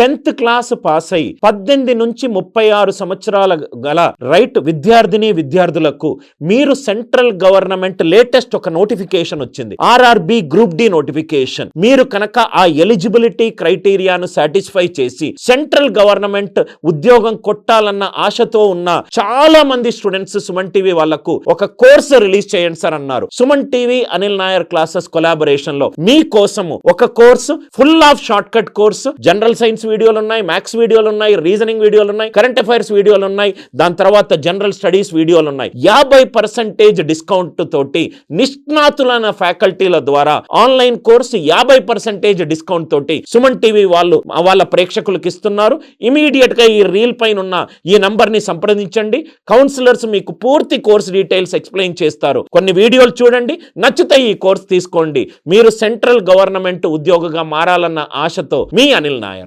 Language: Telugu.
10th క్లాస్ పాస్ అయి 18 నుంచి 36 సంవత్సరాల గల రైట్ విద్యార్థులకు మీరు సెంట్రల్ గవర్నమెంట్ లేటెస్ట్ ఒక నోటిఫికేషన్ వచ్చింది, ఆర్ఆర్బి గ్రూప్ డి నోటిఫికేషన్. మీరు కనుక ఆ ఎలిజిబిలిటీ క్రైటీరియాను సాటిస్ఫై చేసి సెంట్రల్ గవర్నమెంట్ ఉద్యోగం కొట్టాలన్న ఆశతో ఉన్న చాలా మంది స్టూడెంట్స్ సుమన్ టీవీ వాళ్లకు ఒక కోర్సు రిలీజ్ చేయండి సార్ అన్నారు. Suman TV Anil Nair classes collaboration లో మీ కోసము ఒక course, full of short cut course. General science వీడియోలు ఉన్నాయి, మ్యాథ్స్ వీడియోలు ఉన్నాయి, రీజనింగ్ వీడియోలు ఉన్నాయి, కరెంట్ అఫైర్స్ వీడియోలు ఉన్నాయి, దాని తర్వాత జనరల్ స్టడీస్ వీడియోలు ఉన్నాయి. 50% డిస్కౌంట్ తోటి నిష్ణాతులైన ఫ్యాకల్టీల ద్వారా ఆన్లైన్ కోర్సు 50% డిస్కౌంట్ తోటి సుమన్ టీవీ వాళ్ళు వాళ్ళ ప్రేక్షకులకు ఇస్తున్నారు. ఇమీడియట్ గా ఈ రీల్ పైన ఉన్న ఈ నంబర్ ని సంప్రదించండి. కౌన్సిలర్స్ మీకు పూర్తి కోర్స్ డీటెయిల్స్ ఎక్స్ప్లెయిన్ చేస్తారు. కొన్ని వీడియోలు చూడండి, నచ్చితే ఈ కోర్స్ తీసుకోండి. మీరు సెంట్రల్ గవర్నమెంట్ ఉద్యోగిగా మారాలన్న ఆశతో మీ అనిల్ నాయర్.